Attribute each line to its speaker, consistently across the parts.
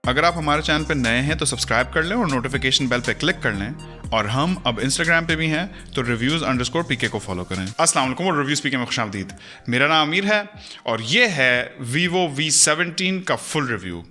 Speaker 1: अगर आप हमारे चैनल पर नए हैं तो सब्सक्राइब कर लें और नोटिफिकेशन बेल पे क्लिक कर लें। और हम अब इंस्टाग्राम पे भी हैं तो reviews_pk को फॉलो करें। अस्सलाम वालेकुम और रिव्यूज पीके में खुशामदीद। मेरा नाम अमीर है और ये है Vivo V17 का फुल रिव्यू।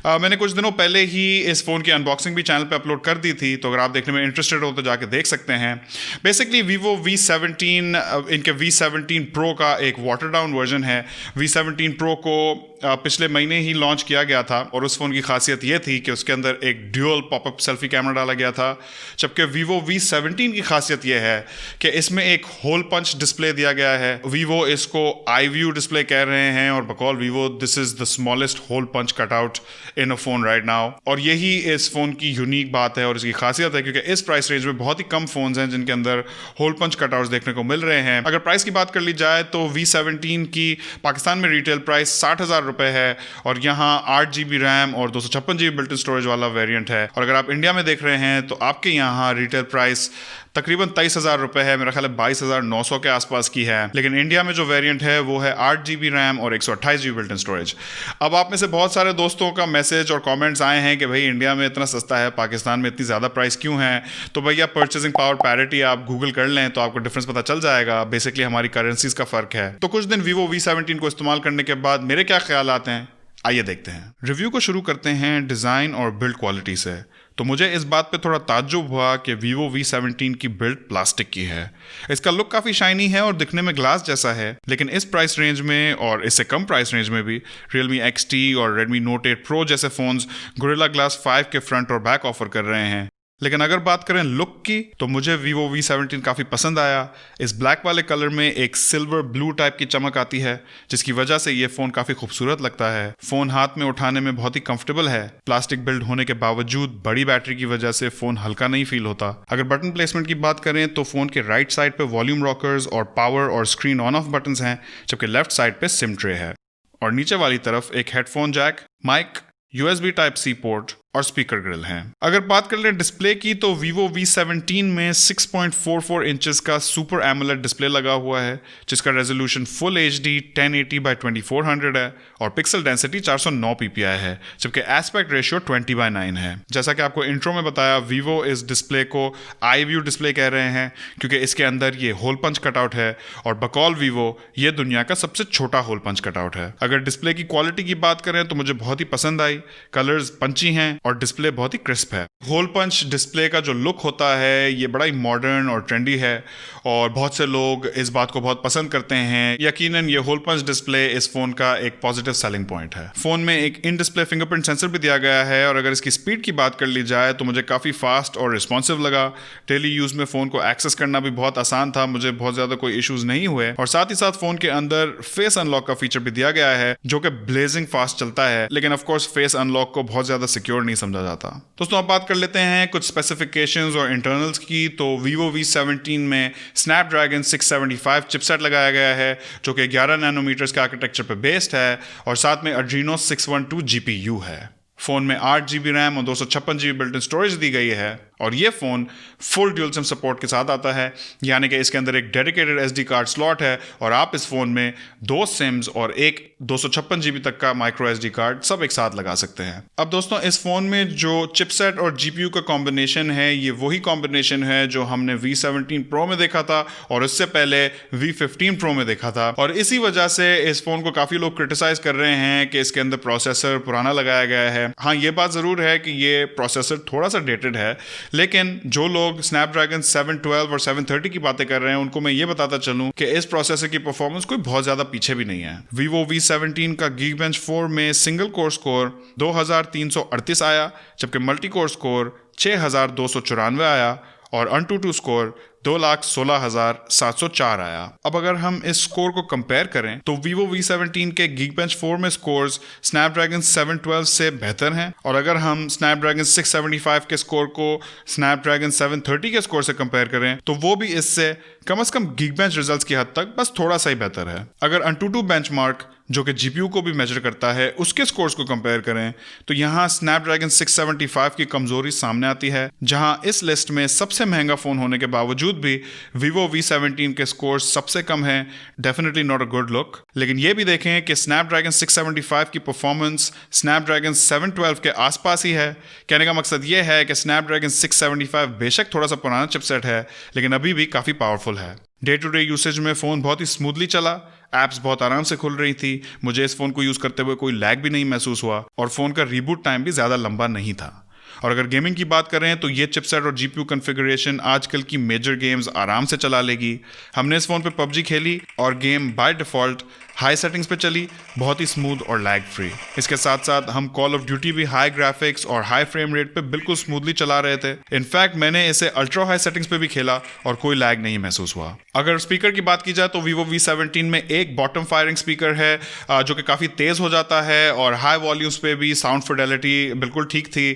Speaker 1: मैंने कुछ दिनों पहले ही इस फ़ोन की अनबॉक्सिंग भी चैनल पे अपलोड कर दी थी, तो अगर आप देखने में इंटरेस्टेड हो तो जाके देख सकते हैं। बेसिकली Vivo V17 इनके V17 Pro का एक वाटर डाउन वर्जन है। V17 Pro को पिछले महीने ही लॉन्च किया गया था और उस फ़ोन की खासियत ये थी कि उसके अंदर एक ड्यूअल पॉपअप सेल्फी कैमरा डाला गया था। जबकि Vivo V17 की खासियत ये है कि इसमें एक होल पंच डिस्प्ले दिया गया है। Vivo इसको आई व्यू डिस्प्ले कह रहे हैं और बकौल Vivo this is the smallest hole punch cutout in a phone right now. और यही इस फोन की यूनिक बात है और इसकी खासियत है, क्योंकि इस प्राइस रेंज में बहुत ही कम फोन्स हैं जिनके अंदर होल पंच कटआउट्स देखने को मिल रहे हैं। अगर प्राइस की बात कर ली जाए तो V17 की पाकिस्तान में रिटेल प्राइस 60,000 रुपए है और यहाँ 8 GB रैम और 256 GB बिल्ट इन स्टोरेज वाला वेरिएंट है। और अगर आप इंडिया में देख रहे हैं तो आपके यहाँ रिटेल प्राइस तकरीबन 23,000 रुपए है, मेरा ख्याल है 22,900 के आसपास की है। लेकिन इंडिया में जो वेरिएंट है वो है 8 GB रैम और 128 GB बिल्ट इन स्टोरेज। अब आप में से बहुत सारे दोस्तों का मैसेज और कमेंट्स आए हैं कि भाई इंडिया में इतना सस्ता है, पाकिस्तान में इतनी ज़्यादा प्राइस क्यों है। तो भैया परचेजिंग पावर पैरिटी आप गूगल कर लें तो आपको डिफरेंस पता चल जाएगा। बेसिकली हमारी करेंसीज का फ़र्क है। तो कुछ दिन Vivo V17 को इस्तेमाल करने के बाद मेरे क्या ख्याल आते हैं, आइए देखते हैं। रिव्यू को शुरू करते हैं डिज़ाइन और बिल्ड क्वालिटी से। तो मुझे इस बात पे थोड़ा ताज्जुब हुआ कि Vivo V17 की बिल्ड प्लास्टिक की है। इसका लुक काफ़ी शाइनी है और दिखने में ग्लास जैसा है, लेकिन इस प्राइस रेंज में और इससे कम प्राइस रेंज में भी Realme XT और Redmi Note 8 Pro जैसे फ़ोन्स Gorilla Glass 5 के फ्रंट और बैक ऑफर कर रहे हैं। लेकिन अगर बात करें लुक की तो मुझे Vivo V17 काफ़ी पसंद आया। इस ब्लैक वाले कलर में एक सिल्वर ब्लू टाइप की चमक आती है, जिसकी वजह से ये फ़ोन काफ़ी खूबसूरत लगता है। फ़ोन हाथ में उठाने में बहुत ही कंफर्टेबल है। प्लास्टिक बिल्ड होने के बावजूद बड़ी बैटरी की वजह से फ़ोन हल्का नहीं फील होता। अगर बटन प्लेसमेंट की बात करें तो फ़ोन के राइट साइड पे वॉल्यूम रॉकर्स और पावर और स्क्रीन ऑन ऑफ बटन्स हैं, जबकि लेफ्ट साइड पे सिम ट्रे है। और नीचे वाली तरफ एक headphone jack, mic, USB Type-C port और स्पीकर ग्रिल हैं। अगर बात कर लें डिस्प्ले की तो Vivo V17 में 6.44 इंचेस का सुपर एमोलेड डिस्प्ले लगा हुआ है, जिसका रेजोल्यूशन फुल HD 1080x2400 है और पिक्सल डेंसिटी 409 ppi है, जबकि एस्पेक्ट रेशियो 20:9 है। जैसा कि आपको इंट्रो में बताया, Vivo इस डिस्प्ले को आई व्यू डिस्प्ले कह रहे हैं क्योंकि इसके अंदर ये होल पंच कटआउट है और बकौल Vivo ये दुनिया का सबसे छोटा होल पंच कटआउट है। अगर डिस्प्ले की क्वालिटी की बात करें तो मुझे बहुत ही पसंद आई। कलर्स पंची हैं और डिस्प्ले बहुत ही क्रिस्प है। होल पंच डिस्प्ले का जो लुक होता है ये बड़ा ही मॉडर्न और ट्रेंडी है और बहुत से लोग इस बात को बहुत पसंद करते हैं। यकीनन ये होल पंच डिस्प्ले इस फोन का एक पॉजिटिव सेलिंग पॉइंट है। फोन में एक इन डिस्प्ले फिंगरप्रिंट सेंसर भी दिया गया है और अगर इसकी स्पीड की बात कर ली जाए तो मुझे काफ़ी फास्ट और रिस्पॉन्सिव लगा। डेली यूज़ में फ़ोन को एक्सेस करना भी बहुत आसान था, मुझे बहुत ज़्यादा कोई इशूज़ नहीं हुए। और साथ ही साथ फ़ोन के अंदर फेस अनलॉक का फीचर भी दिया गया है जो कि ब्लेजिंग फास्ट चलता है, लेकिन ऑफकोर्स फेस अनलॉक को बहुत ज़्यादा सिक्योर नहीं समझा जाता। दोस्तों अब बात कर लेते हैं कुछ स्पेसिफिकेशंस और इंटरनल्स की। तो Vivo V17 में Snapdragon 675 चिपसेट लगाया गया है जो कि 11 नैनोमीटर्स के आर्किटेक्चर पर बेस्ड है और साथ में Adreno 612 GPU है। फ़ोन में 8 GB रैम और 256 GB बिल्ट इन स्टोरेज दी गई है और ये phone full dual SIM support के साथ आता है, यानी कि इसके अंदर एक डेडिकेटेड SD कार्ड स्लॉट है और आप इस फ़ोन में 2 सिम्स और एक 256 GB तक का माइक्रो SD कार्ड सब एक साथ लगा सकते हैं। अब दोस्तों इस फ़ोन में जो चिपसेट और GPU का कॉम्बिनेशन है ये वही कॉम्बिनेशन है जो हमने V17 Pro में देखा था और उससे पहले V15 Pro में देखा था। और इसी वजह से इस फ़ोन को काफ़ी लोग क्रिटिसाइज कर रहे हैं कि इसके अंदर प्रोसेसर पुराना लगाया गया है। हाँ, ये बात ज़रूर है कि ये प्रोसेसर थोड़ा सा डेटेड है, लेकिन जो लोग Snapdragon 712 और 730 की बातें कर रहे हैं उनको मैं ये बताता चलूं कि इस प्रोसेसर की परफॉर्मेंस कोई बहुत ज़्यादा पीछे भी नहीं है। Vivo V17 का Geekbench 4 में सिंगल कोर स्कोर 2338 आया, जबकि मल्टी कोर स्कोर 6294 आया और AnTuTu स्कोर 2,16,704 आया। अब अगर हम इस स्कोर को कंपेयर करें तो Vivo V17 के Geekbench 4 में स्कोर्स Snapdragon 712 से बेहतर हैं और अगर हम Snapdragon 675 के स्कोर को Snapdragon 730 के स्कोर से कंपेयर करें तो वो भी इससे कम से कम Geekbench रिजल्ट्स की हद तक बस थोड़ा सा ही बेहतर है। अगर AnTuTu बेंचमार्क जो कि GPU को भी मेजर करता है उसके स्कोर्स को कंपेयर करें तो यहाँ Snapdragon 675 की कमजोरी सामने आती है, जहां इस लिस्ट में सबसे महंगा फोन होने के बावजूद बावजूद भी Vivo V17 के स्कोर सबसे कम हैं, definitely not a good look. लेकिन ये भी देखें कि स्नैपड्रैगन 675 की परफॉर्मेंस स्नैपड्रैगन 712 के आसपास ही है। कहने का मकसद ये है कि स्नैपड्रैगन 675 बेशक थोड़ा सा पुराना चिपसेट है, लेकिन अभी भी काफ़ी पावरफुल है। डे टू डे यूसेज में फ़ोन बहुत ही स्मूथली चला, ऐप्स बहुत आराम से खुल रही थी, मुझे इस फ़ोन को यूज़ करते हुए कोई लैग भी नहीं महसूस हुआ और फ़ोन का रीबूट टाइम भी ज़्यादा लंबा नहीं था। और अगर गेमिंग की बात करें तो ये चिपसेट और जीपीयू कॉन्फ़िगरेशन आजकल की मेजर गेम्स आराम से चला लेगी। हमने इस फ़ोन पे पबजी खेली और game by default high settings पे चली, बहुत ही स्मूथ और लैग फ्री। इसके साथ साथ हम कॉल ऑफ ड्यूटी भी हाई ग्राफिक्स और हाई फ्रेम रेट पे बिल्कुल स्मूथली चला रहे थे। इनफैक्ट मैंने इसे अल्ट्रा हाई सेटिंग्स पे भी खेला और कोई लैग नहीं महसूस हुआ। अगर स्पीकर की बात की जाए तो Vivo V17 में एक बॉटम फायरिंग स्पीकर है जो कि काफ़ी तेज़ हो जाता है और हाई वॉल्यूम्स पे भी साउंड फिडेलिटी बिल्कुल ठीक थी।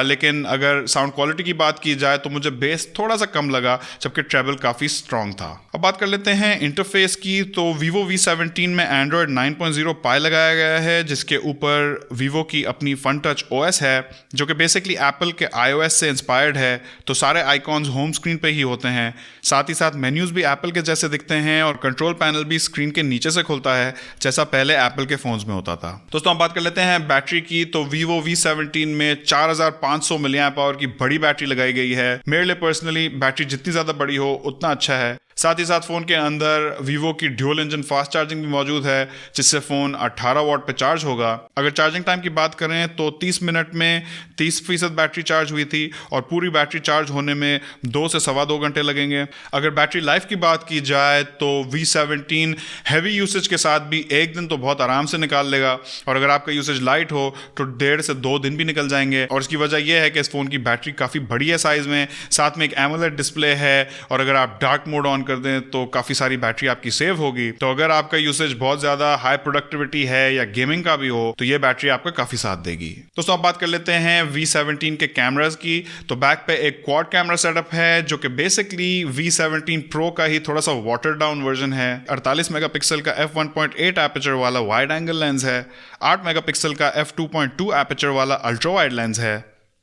Speaker 1: लेकिन अगर साउंड क्वालिटी की बात की जाए तो मुझे बेस थोड़ा सा कम लगा, जबकि ट्रेबल काफ़ी स्ट्रॉन्ग था। अब बात कर लेते हैं इंटरफेस की, तो Vivo V17 में Android 9.0 पाई लगाया गया है, जिसके ऊपर Vivo की अपनी फन टच OS है जो कि बेसिकली एप्पल के iOS से इंस्पायर्ड है। तो सारे आइकॉन्स होम स्क्रीन पे ही होते हैं, साथ ही साथ मेन्यूज़ भी एप्पल के जैसे दिखते हैं और कंट्रोल पैनल भी स्क्रीन के नीचे से खुलता है जैसा पहले एप्पल के फ़ोन्स में होता था। दोस्तों, हम बात कर लेते हैं बैटरी की, तो Vivo V17 में 4500 मिलिएम्प आवर की बड़ी बैटरी लगाई गई है। मेरे लिए पर्सनली बैटरी जितनी ज़्यादा बड़ी हो उतना अच्छा है। साथ ही साथ फ़ोन के अंदर Vivo की ड्यूल इंजन फास्ट चार्जिंग भी मौजूद है, जिससे फ़ोन 18 वाट पे चार्ज होगा। अगर चार्जिंग टाइम की बात करें तो 30 मिनट में 30% बैटरी चार्ज हुई थी और पूरी बैटरी चार्ज होने में 2 से सवा 2 घंटे लगेंगे। अगर बैटरी लाइफ की बात की जाए तो V17 हैवी यूसेज के साथ भी एक दिन तो बहुत आराम से निकाल लेगा, और अगर आपका यूसेज लाइट हो तो 1.5 से 2 दिन भी निकल जाएंगे। और इसकी वजह यह है कि इस फ़ोन की बैटरी काफ़ी बड़ी है साइज़ में, साथ में एक एमोलेड डिस्प्ले है, और अगर आप डार्क मोड ऑन कर दें तो काफ़ी सारी बैटरी आपकी सेव होगी। तो अगर आपका यूसेज बहुत ज़्यादा हाई प्रोडक्टिविटी है या गेमिंग का भी हो तो ये बैटरी आपका काफ़ी साथ देगी। दोस्तों, अब बात कर लेते हैं V17 के कैमरास की। तो बैक पे एक क्वाड कैमरा सेटअप है जो कि बेसिकली V17 Pro का ही थोड़ा सा वाटर डाउन वर्जन है। 48 मेगापिक्सल का f1.8 एपर्चर वाला वाइड एंगल लेंस है, 8 मेगापिक्सल का f2.2 एपर्चर वाला अल्ट्रा वाइड लेंस है,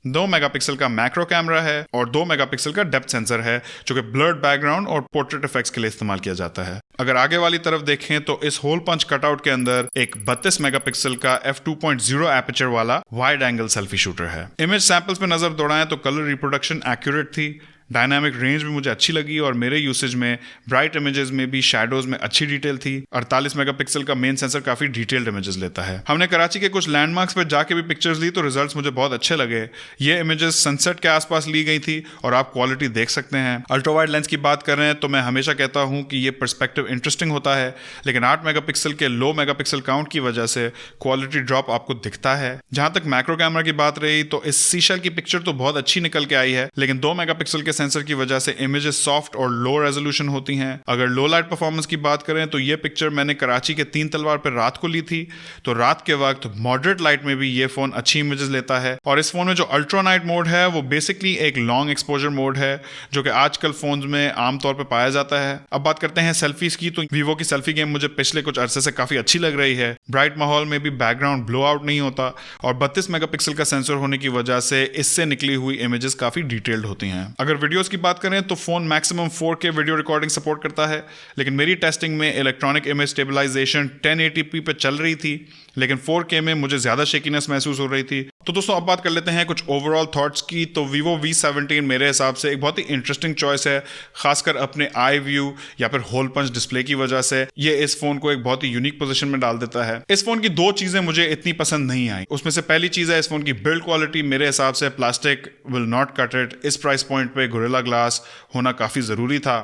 Speaker 1: 2 मेगापिक्सल का मैक्रो कैमरा है और 2 मेगापिक्सल का डेप्थ सेंसर है जो कि ब्लर्ड बैकग्राउंड और पोर्ट्रेट इफेक्ट्स के लिए इस्तेमाल किया जाता है। अगर आगे वाली तरफ देखें तो इस होल पंच कटआउट के अंदर एक 32 मेगापिक्सल का f2.0 एपर्चर वाला वाइड एंगल सेल्फी शूटर है। इमेज सैंपल्स पे नजर दौड़ाएं तो कलर रिप्रोडक्शन एक्यूरेट थी, डायनामिक रेंज भी मुझे अच्छी लगी और मेरे यूसेज में ब्राइट इमेजेस में भी शैडोज में अच्छी डिटेल थी। 48 मेगापिक्सल का मेन सेंसर काफी डिटेल्ड इमेजेस लेता है। हमने कराची के कुछ लैंडमार्क्स पर जाके भी पिक्चर्स ली तो रिजल्ट्स मुझे बहुत अच्छे लगे। ये इमेजेस सनसेट के आसपास ली गई थी और आप क्वालिटी देख सकते हैं। अल्ट्रा वाइड लेंस की बात करें तो मैं हमेशा कहता हूं कि ये पर्सपेक्टिव इंटरेस्टिंग होता है, लेकिन 8 मेगापिक्सल के लो मेगापिक्सल काउंट की वजह से क्वालिटी ड्रॉप आपको दिखता है। जहां तक मैक्रो कैमरा की बात रही तो इस सीशल की पिक्चर तो बहुत अच्छी निकल के आई है, लेकिन 2 मेगापिक्सल के सेंसर की वजह से इमेजेस सॉफ्ट और लो रेजोल्यूशन होती हैं। अगर लो लाइट परफॉर्मेंस की बात करें तो ये पिक्चर मैंने कराची के 3 तलवार पर रात को ली थी, तो रात के वक्त मॉडरेट लाइट में भी ये फोन अच्छी इमेजेस लेता है। और इस फोन में जो अल्ट्रा नाइट मोड है वो बेसिकली एक लॉन्ग एक्सपोजर मोड है जो कि आजकल फोन्स में आमतौर पर पाया जाता है। अब बात करते हैं सेल्फीज की, तो वीवो की सेल्फी गेम मुझे पिछले कुछ अरसे से काफी अच्छी लग रही है। ब्राइट माहौल में भी बैकग्राउंड ब्लो आउट नहीं होता और 32 मेगापिक्सल का सेंसर होने की वजह से इससे निकली हुई इमेजेस काफी डिटेल्ड होती हैं। अगर वीडियोस की बात करें तो phone maximum 4K video recording support करता है, लेकिन मेरी टेस्टिंग में इलेक्ट्रॉनिक इमेज स्टेबलाइजेशन 1080p पे चल रही थी, लेकिन 4K में मुझे ज्यादा शेकीनेस महसूस हो रही थी। तो दोस्तों अब बात कर लेते हैं कुछ ओवरऑल थॉट्स की। तो Vivo V17 मेरे हिसाब से एक बहुत ही इंटरेस्टिंग चॉइस है, खासकर अपने आई व्यू या फिर होल पंच डिस्प्ले की वजह से। ये इस फोन को एक बहुत ही यूनिक पोजीशन में डाल देता है। इस फोन की 2 चीजें मुझे इतनी पसंद नहीं आई। उसमें से पहली चीज है इस फोन की बिल्ड क्वालिटी। मेरे हिसाब से plastic will not cut it. इस प्राइस पॉइंट पे गोरिल्ला ग्लास होना काफी जरूरी था।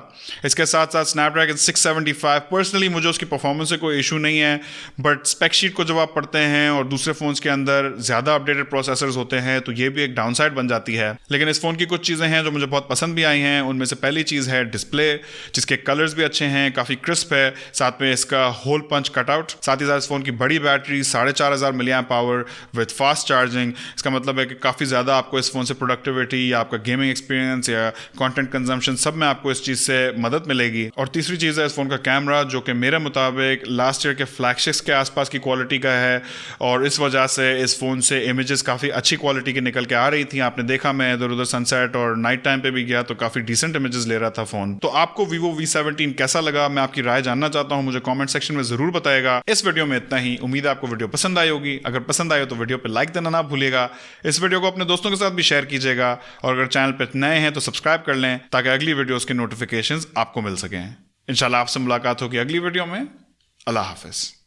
Speaker 1: इसके साथ साथ स्नैपड्रैगन 675 पर्सनली मुझे उसकी परफॉर्मेंस से कोई इशू नहीं है, बट स्पेक शीट को जब आप पढ़ते हैं और दूसरे फोन्स के अंदर ज्यादा अपडेटेड प्रोसेसर्स होते हैं तो ये भी एक डाउनसाइड बन जाती है। लेकिन इस फोन की कुछ चीजें हैं जो मुझे बहुत पसंद भी आई हैं। उनमें से पहली चीज है डिस्प्ले, जिसके कलर्स भी अच्छे हैं, काफी क्रिस्प है, साथ में इसका होल पंच कटआउट, साथ ही साथ इस फोन की बड़ी battery 4500 milliamp hour with fast charging. इसका मतलब है कि काफी ज्यादा आपको इस फोन से प्रोडक्टिविटी या आपका गेमिंग एक्सपीरियंस या कंटेंट कंजम्पशन सब में आपको इस चीज से मदद मिलेगी। और तीसरी चीज है इस फोन का कैमरा, जो कि मेरे मुताबिक लास्ट ईयर के फ्लैगशिप्स के आसपास की क्वालिटी का है और इस वजह से इस फोन से इमेजेस काफ़ी अच्छी क्वालिटी की निकल के आ रही थी। आपने देखा मैं इधर उधर सनसेट और नाइट टाइम पे भी गया तो काफ़ी डिसेंट इमेजेस ले रहा था फ़ोन। तो आपको Vivo V17 कैसा लगा, मैं आपकी राय जानना चाहता हूँ, मुझे कॉमेंट सेक्शन में ज़रूर बताएगा। इस वीडियो में इतना ही। उम्मीद है आपको वीडियो पसंद आई होगी। अगर पसंद आए तो वीडियो पर लाइक देना ना भूलिएगा। इस वीडियो को अपने दोस्तों के साथ भी शेयर कीजिएगा और अगर चैनल पर नए हैं तो सब्सक्राइब कर लें ताकि अगली वीडियोज़ के नोटिफिकेशंस आपको मिल सकें। इंशाल्लाह आपसे मुलाकात होगी अगली वीडियो में। अल्लाह हाफिज़।